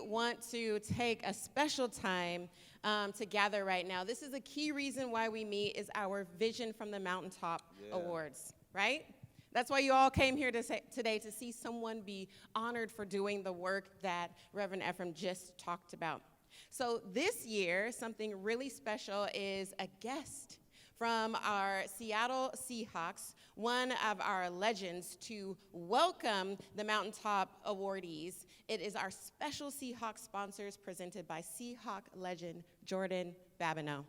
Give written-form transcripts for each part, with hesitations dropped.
want to take a special time to gather right now. This is a key reason why we meet is our Vision from the Mountaintop Awards, right? That's why you all came here today, to see someone be honored for doing the work that Reverend Efrem just talked about. So this year, something really special is a guest from our Seattle Seahawks, one of our legends, to welcome the Mountaintop Awardees. It is our special Seahawks sponsors presented by Seahawk legend Jordan Babineau.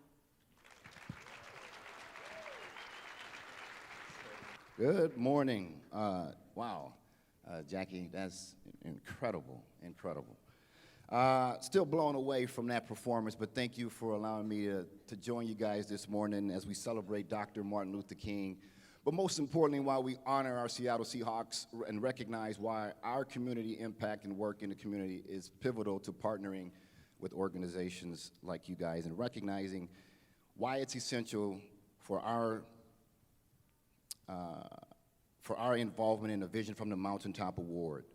Good morning. Wow, Jackie, that's incredible, incredible. Still blown away from that performance, but thank you for allowing me to join you guys this morning as we celebrate Dr. Martin Luther King. But most importantly, while we honor our Seattle Seahawks and recognize why our community impact and work in the community is pivotal to partnering with organizations like you guys and recognizing why it's essential for our involvement in the Vision from the Mountaintop Award.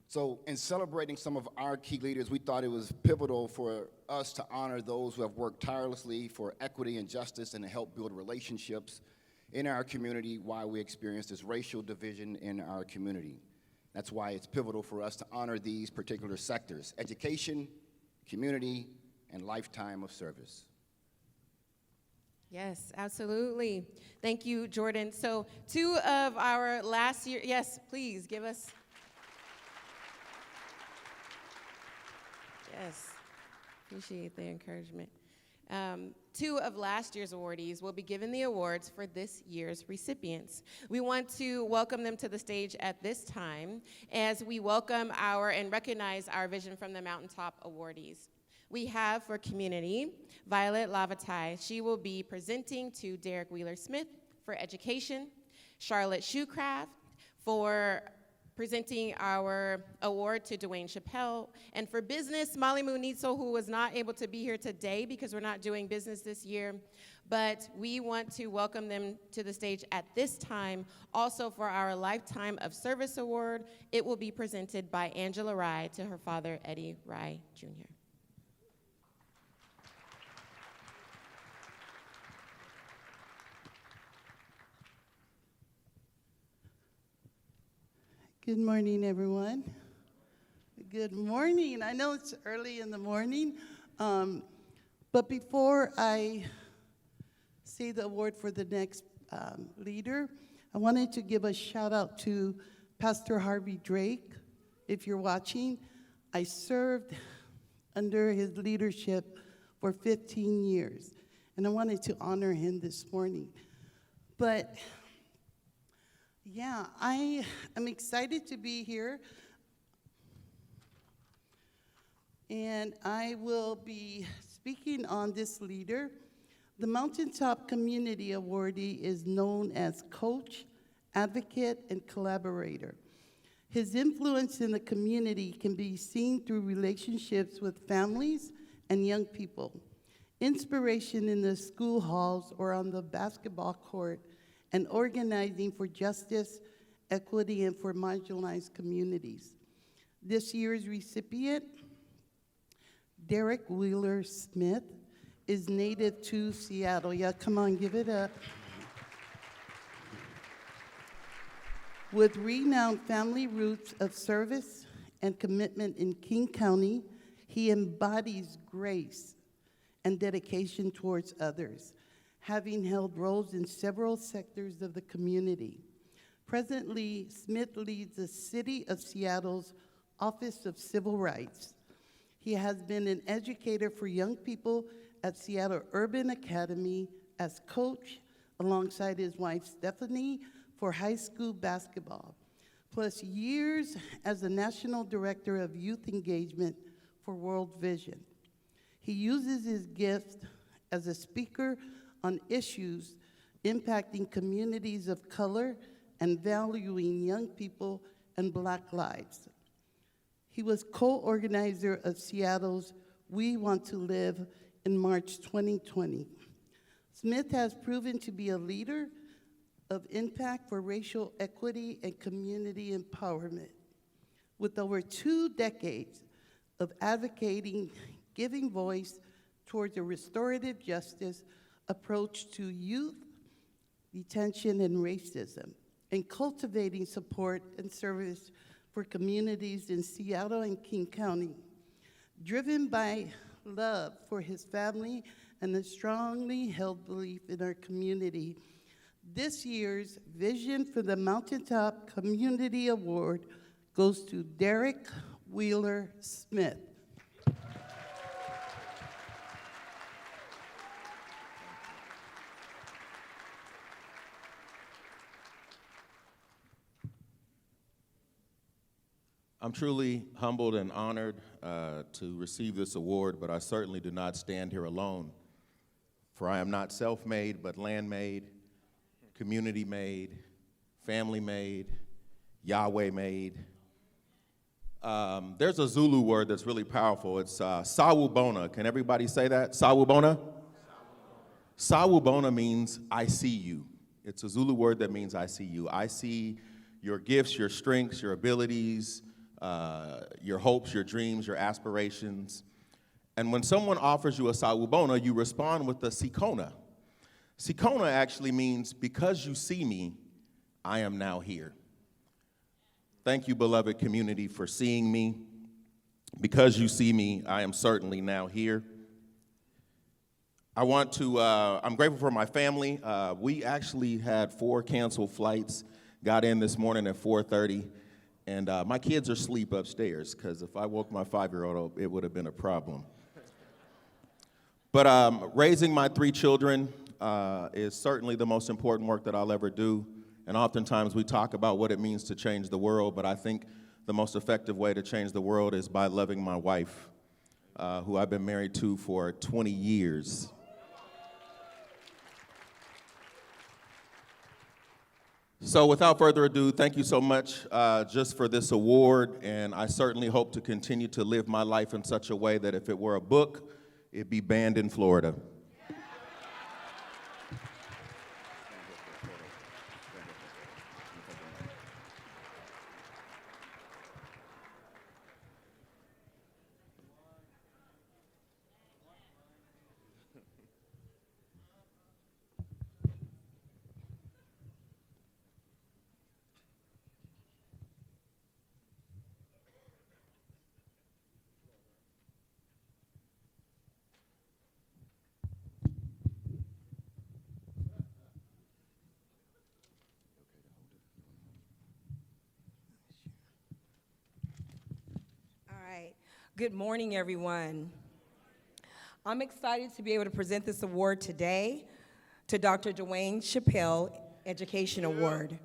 So in celebrating some of our key leaders, we thought it was pivotal for us to honor those who have worked tirelessly for equity and justice and to help build relationships in our community while we experience this racial division in our community. That's why it's pivotal for us to honor these particular sectors: education, community, and lifetime of service. Yes, absolutely. Thank you, Jordan. So 2 of our last year, yes, please give us. Yes, appreciate the encouragement. 2 of last year's awardees will be given the awards for this year's recipients. We want to welcome them to the stage at this time as we welcome and recognize our Vision from the Mountaintop awardees. We have for community, Violet Lavatai. She will be presenting to Derrick Smith for education, Charlotte Shoecraft for presenting our award to Dwane Chappelle, and for business, Molly Munitso, who was not able to be here today because we're not doing business this year, but we want to welcome them to the stage at this time. Also for our Lifetime of Service Award, it will be presented by Angela Rye to her father, Eddie Rye Jr. Good morning, everyone. Good morning. I know it's early in the morning, but before I say the award for the next leader, I wanted to give a shout out to Pastor Harvey Drake. If you're watching, I served under his leadership for 15 years, and I wanted to honor him this morning. But yeah, I am excited to be here, and I will be speaking on this leader. The Mountaintop Community Awardee is known as coach, advocate, and collaborator. His influence in the community can be seen through relationships with families and young people, inspiration in the school halls or on the basketball court, and organizing for justice, equity, and for marginalized communities. This year's recipient, Derrick Smith, is native to Seattle. Yeah, come on, give it up. With renowned family roots of service and commitment in King County, he embodies grace and dedication towards others, having held roles in several sectors of the community. Presently, Smith leads the City of Seattle's Office of Civil Rights. He has been an educator for young people at Seattle Urban Academy as coach, alongside his wife Stephanie, for high school basketball, plus years as the National Director of Youth Engagement for World Vision. He uses his gifts as a speaker on issues impacting communities of color and valuing young people and Black lives. He was co-organizer of Seattle's We Want to Live in March 2020. Smith has proven to be a leader of impact for racial equity and community empowerment. With over 2 decades of advocating, giving voice towards a restorative justice approach to youth detention and racism, and cultivating support and service for communities in Seattle and King County. Driven by love for his family and a strongly held belief in our community, this year's Vision for the Mountaintop Community Award goes to Derrick Wheeler Smith. I'm truly humbled and honored to receive this award, but I certainly do not stand here alone. For I am not self-made, but land-made, community-made, family-made, Yahweh-made. There's a Zulu word that's really powerful. It's sawubona. Can everybody say that? Sawubona? Sawubona means I see you. It's a Zulu word that means I see you. I see your gifts, your strengths, your abilities, your hopes, your dreams, your aspirations. And when someone offers you a sawubona, you respond with a sikona. Sikona actually means, because you see me, I am now here. Thank you, beloved community, for seeing me. Because you see me, I am certainly now here. I'm grateful for my family. We actually had 4 canceled flights, got in this morning at 4:30. And my kids are asleep upstairs, because if I woke my 5-year-old up, it would have been a problem. But raising my 3 children is certainly the most important work that I'll ever do. And oftentimes we talk about what it means to change the world, but I think the most effective way to change the world is by loving my wife, who I've been married to for 20 years. So without further ado, thank you so much just for this award, and I certainly hope to continue to live my life in such a way that if it were a book, it'd be banned in Florida. Good morning, everyone. I'm excited to be able to present this award today to Dr. Dwane Chappelle Education Award.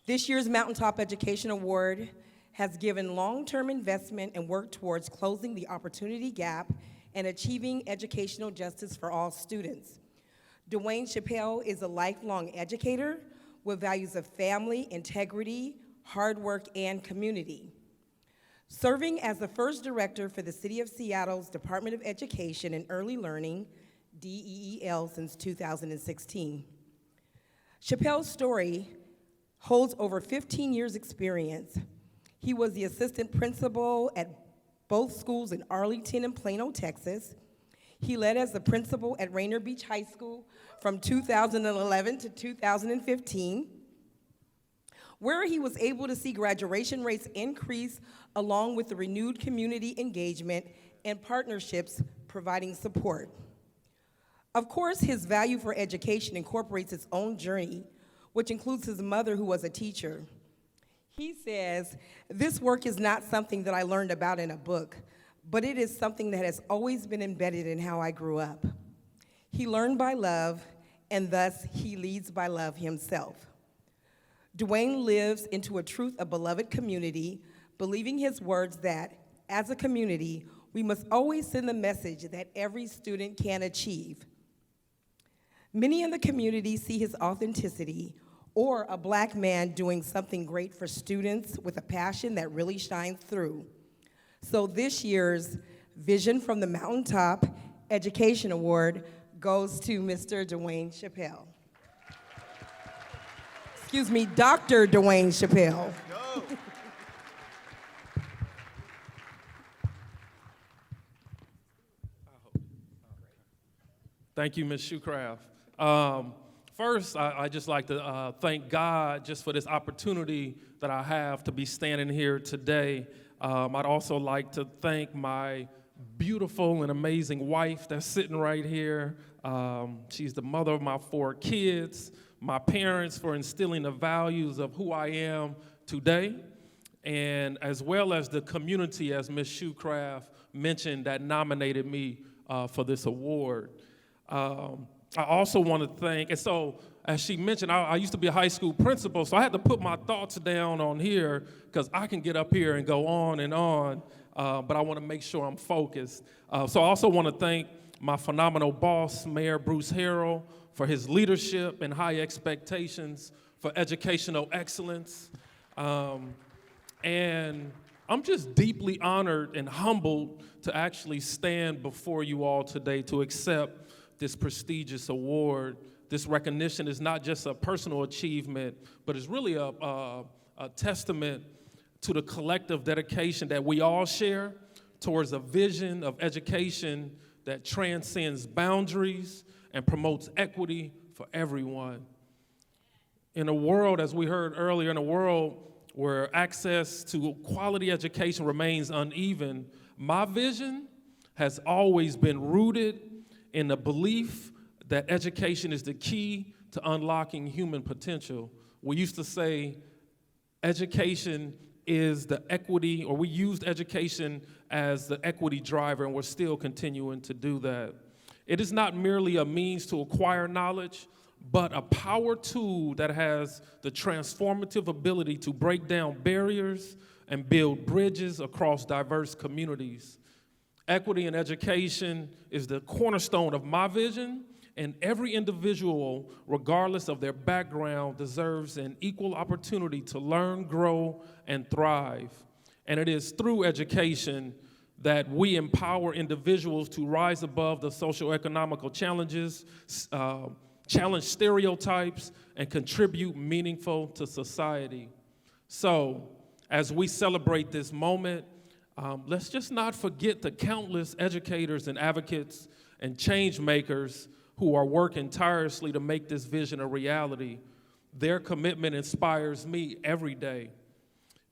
This year's Mountaintop Education Award has given long-term investment and work towards closing the opportunity gap and achieving educational justice for all students. Dwane Chappelle is a lifelong educator with values of family, integrity, hard work, and community. Serving as the first director for the City of Seattle's Department of Education and Early Learning, DEEL, since 2016. Chappelle's story holds over 15 years' experience. He was the assistant principal at both schools in Arlington and Plano, Texas. He led as the principal at Rainier Beach High School from 2011 to 2015, where he was able to see graduation rates increase along with the renewed community engagement and partnerships providing support. Of course, his value for education incorporates his own journey, which includes his mother, who was a teacher. He says, "This work is not something that I learned about in a book, but it is something that has always been embedded in how I grew up." He learned by love, and thus he leads by love himself. Dwane lives into a truth of beloved community, believing his words that, as a community, we must always send the message that every student can achieve. Many in the community see his authenticity, or a Black man doing something great for students with a passion that really shines through. So this year's Vision from the Mountaintop Education Award goes to Mr. Dwane Chappelle. Excuse me, Dr. Dwane Chappelle. Thank you, Ms. Shoecraft. First, I just like to thank God just for this opportunity that I have to be standing here today. I'd also like to thank my beautiful and amazing wife that's sitting right here. She's the mother of my 4 kids, my parents for instilling the values of who I am today, and as well as the community, as Ms. Shoecraft mentioned, that nominated me for this award. I also want to thank, and so as she mentioned, I used to be a high school principal, so I had to put my thoughts down on here because I can get up here and go on and on, but I want to make sure I'm focused. So I also want to thank my phenomenal boss, Mayor Bruce Harrell, for his leadership and high expectations for educational excellence. And I'm just deeply honored and humbled to actually stand before you all today to accept this prestigious award. This recognition is not just a personal achievement, but it's really a testament to the collective dedication that we all share towards a vision of education that transcends boundaries and promotes equity for everyone. In a world, as we heard earlier, in a world where access to quality education remains uneven, my vision has always been rooted in the belief that education is the key to unlocking human potential. We used to say education is the equity, or we used education as the equity driver, and we're still continuing to do that. It is not merely a means to acquire knowledge, but a power tool that has the transformative ability to break down barriers and build bridges across diverse communities. Equity in education is the cornerstone of my vision, and every individual, regardless of their background, deserves an equal opportunity to learn, grow, and thrive. And it is through education that we empower individuals to rise above the socioeconomical challenges, challenge stereotypes, and contribute meaningful to society. So, as we celebrate this moment, let's just not forget the countless educators and advocates and change makers who are working tirelessly to make this vision a reality. Their commitment inspires me every day.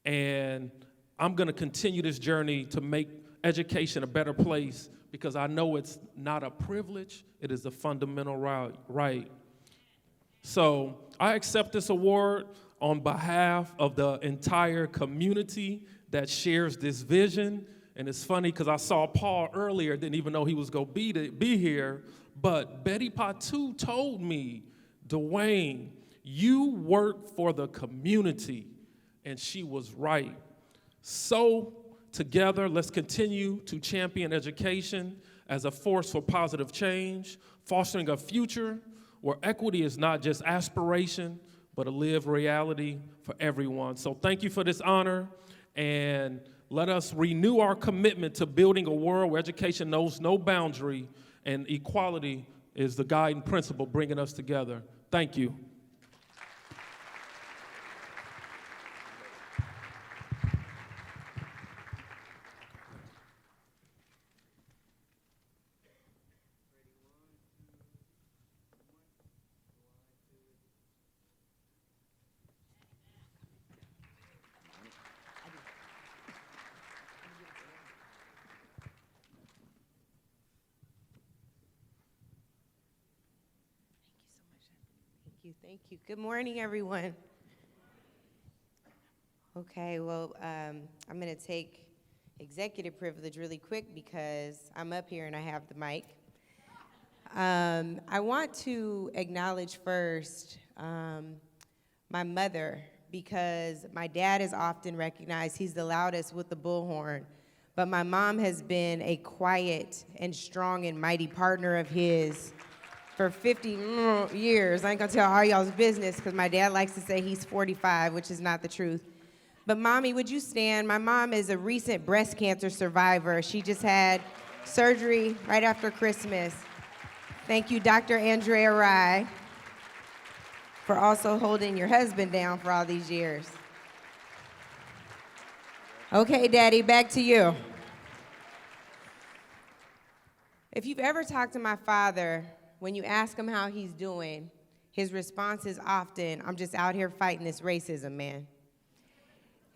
And I'm gonna continue this journey to make education a better place because I know it's not a privilege, it is a fundamental right. So I accept this award on behalf of the entire community that shares this vision. And it's funny because I saw Paul earlier, didn't even know he was gonna be here, but Betty Patu told me, Dwane, you work for the community, and she was right. So together, let's continue to champion education as a force for positive change, fostering a future where equity is not just aspiration, but a lived reality for everyone. So thank you for this honor, and let us renew our commitment to building a world where education knows no boundary and equality is the guiding principle bringing us together. Thank you. Thank you. Good morning, everyone. Okay, well, I'm going to take executive privilege really quick because I'm up here and I have the mic. I want to acknowledge first my mother, because my dad is often recognized, he's the loudest with the bullhorn, but my mom has been a quiet and strong and mighty partner of his for 50 years. I ain't gonna tell all y'all's business because my dad likes to say he's 45, which is not the truth. But Mommy, would you stand? My mom is a recent breast cancer survivor. She just had surgery right after Christmas. Thank you, Dr. Andrea Rye, for also holding your husband down for all these years. Okay, Daddy, back to you. If you've ever talked to my father, when you ask him how he's doing, his response is often, I'm just out here fighting this racism, man.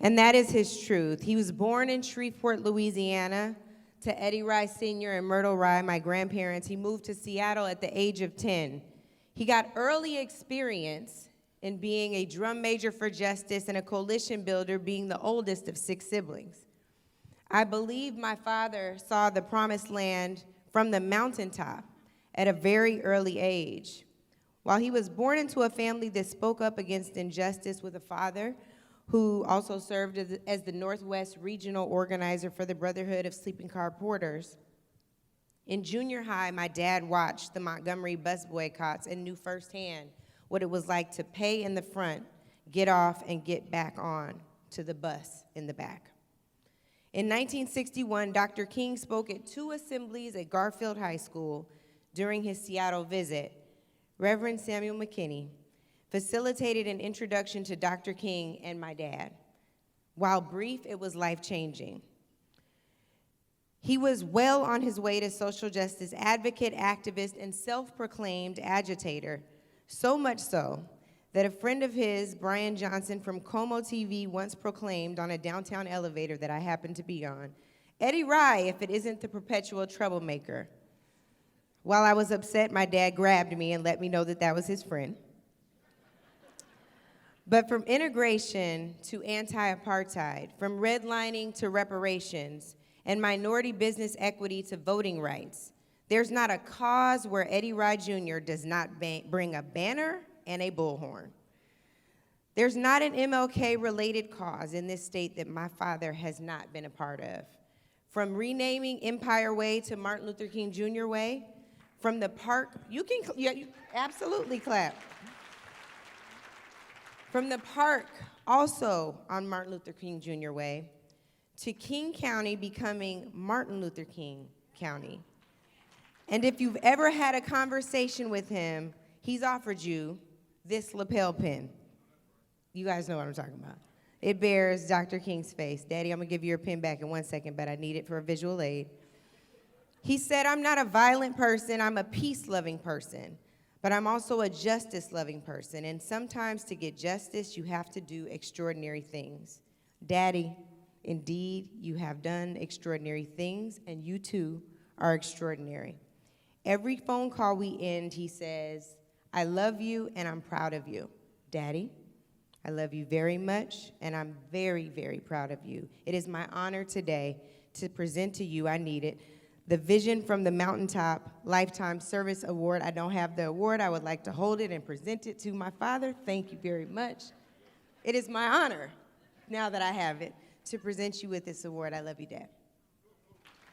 And that is his truth. He was born in Shreveport, Louisiana, to Eddie Rye Sr. and Myrtle Rye, my grandparents. He moved to Seattle at the age of 10. He got early experience in being a drum major for justice and a coalition builder, being the oldest of 6 siblings. I believe my father saw the promised land from the mountaintop at a very early age. While he was born into a family that spoke up against injustice with a father who also served as the Northwest Regional Organizer for the Brotherhood of Sleeping Car Porters. In junior high, my dad watched the Montgomery bus boycotts and knew firsthand what it was like to pay in the front, get off, and get back on to the bus in the back. In 1961, Dr. King spoke at 2 assemblies at Garfield High School during his Seattle visit. Reverend Samuel McKinney facilitated an introduction to Dr. King and my dad. While brief, it was life-changing. He was well on his way to social justice advocate, activist, and self-proclaimed agitator, so much so that a friend of his, Brian Johnson from Como TV, once proclaimed on a downtown elevator that I happened to be on, "Eddie Rye, if it isn't the perpetual troublemaker." While I was upset, my dad grabbed me and let me know that that was his friend. But from integration to anti-apartheid, from redlining to reparations, and minority business equity to voting rights, there's not a cause where Eddie Rye Jr. does not bring a banner and a bullhorn. There's not an MLK-related cause in this state that my father has not been a part of. From renaming Empire Way to Martin Luther King Jr. Way, from the park, you absolutely clap. From the park, also on Martin Luther King Jr. Way, to King County becoming Martin Luther King County. And if you've ever had a conversation with him, he's offered you this lapel pin. You guys know what I'm talking about. It bears Dr. King's face. Daddy, I'm gonna give you your pin back in 1 second, but I need it for a visual aid. He said, "I'm not a violent person, I'm a peace-loving person, but I'm also a justice-loving person, and sometimes to get justice, you have to do extraordinary things." Daddy, indeed, you have done extraordinary things, and you too are extraordinary. Every phone call we end, he says, "I love you and I'm proud of you." Daddy, I love you very much, and I'm very, very proud of you. It is my honor today to present to you, I need it, the Vision from the Mountaintop Lifetime Service Award. I don't have the award. I would like to hold it and present it to my father. Thank you very much. It is my honor, now that I have it, to present you with this award. I love you, Dad.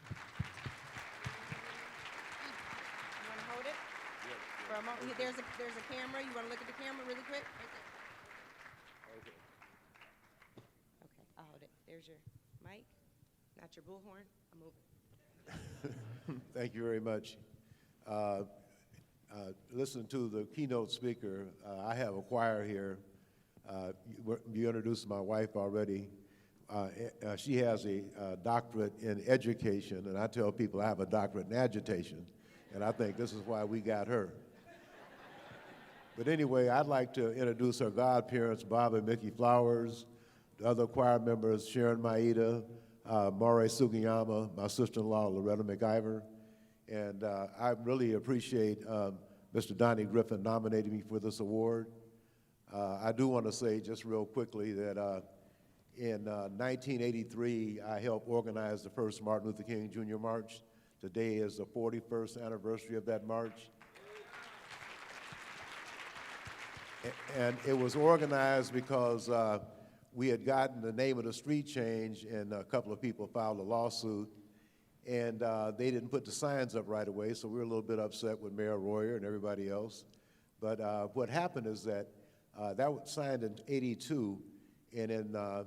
You want to hold it? For a moment? There's a camera. You want to look at the camera really quick? Right there. Okay, I'll hold it. There's your mic, not your bullhorn. I'm moving. Thank you very much. Listen to the keynote speaker. I have a choir here. You introduced my wife already. She has a doctorate in education, and I tell people I have a doctorate in agitation, and I think this is why we got her. But anyway, I'd like to introduce her godparents, Bob and Mickey Flowers, the other choir members, Sharon Maeda, Maury Sugiyama, my sister-in-law, Loretta McIver, and I really appreciate Mr. Donnie Griffin nominating me for this award. I do want to say just real quickly that in 1983, I helped organize the first Martin Luther King Jr. March. Today is the 41st anniversary of that march. And it was organized because we had gotten the name of the street changed, and a couple of people filed a lawsuit, and they didn't put the signs up right away, so we were a little bit upset with Mayor Royer and everybody else. But what happened is that that was signed in '82, and in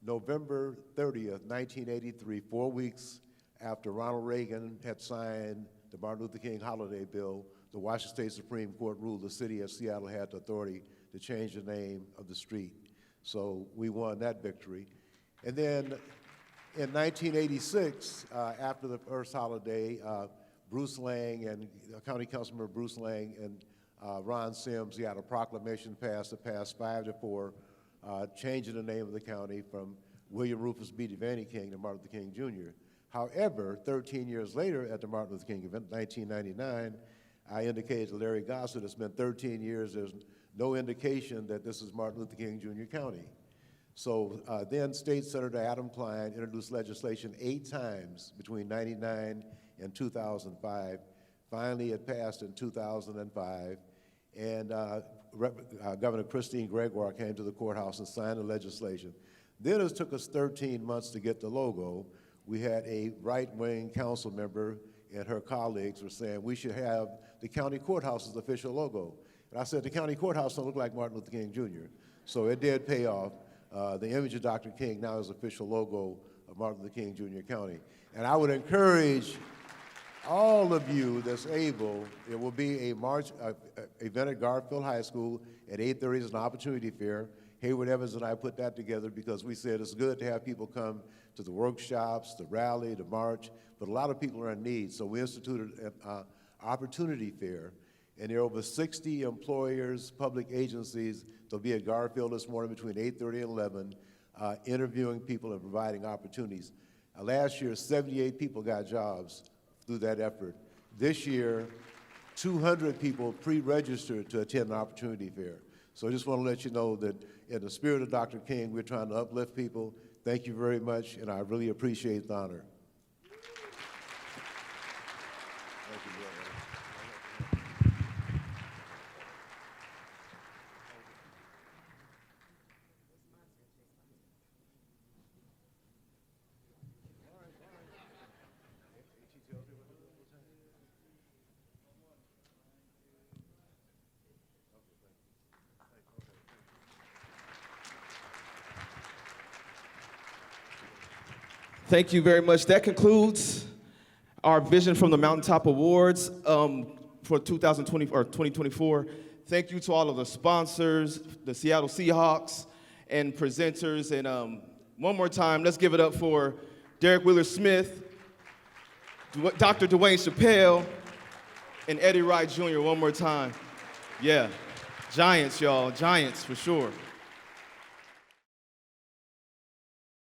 November 30th, 1983, 4 weeks after Ronald Reagan had signed the Martin Luther King holiday bill, the Washington State Supreme Court ruled the city of Seattle had the authority to change the name of the street. So we won that victory. And then in 1986, after the first holiday, Bruce Lang and County Councilmember Bruce Lang and Ron Sims got a proclamation passed that passed 5-4, changing the name of the county from William Rufus B. Dwane King to Martin Luther King Jr. However, 13 years later at the Martin Luther King event, 1999, I indicated to Larry Gossett, it's been 13 years, there's no indication that this is Martin Luther King Jr. County. So then State Senator Adam Klein introduced legislation 8 times between 99 and 2005. Finally, it passed in 2005, and Governor Christine Gregoire came to the courthouse and signed the legislation. Then it took us 13 months to get the logo. We had a right-wing council member and her colleagues were saying we should have the county courthouse's official logo. And I said, the county courthouse don't look like Martin Luther King Jr. So it did pay off. The image of Dr. King now is the official logo of Martin Luther King Jr. County. And I would encourage all of you that's able, it will be a March event at Garfield High School at 8:30 is an opportunity fair. Hayward Evans and I put that together because we said it's good to have people come to the workshops, the rally, the march, but a lot of people are in need. So we instituted an opportunity fair, and there are over 60 employers, public agencies. They'll be at Garfield this morning between 8:30 and 11, interviewing people and providing opportunities. Last year, 78 people got jobs through that effort. This year, 200 people pre-registered to attend an opportunity fair. So I just want to let you know that in the spirit of Dr. King, we're trying to uplift people. Thank you very much, and I really appreciate the honor. Thank you, brother. Thank you very much. That concludes our vision from the Mountaintop Awards for 2020 or 2024. Thank you to all of the sponsors, the Seattle Seahawks, and presenters. And one more time, let's give it up for Derrick Smith, Dr. Dwane Chappelle, and Rye Jr. One more time. Yeah, Giants, y'all, Giants for sure.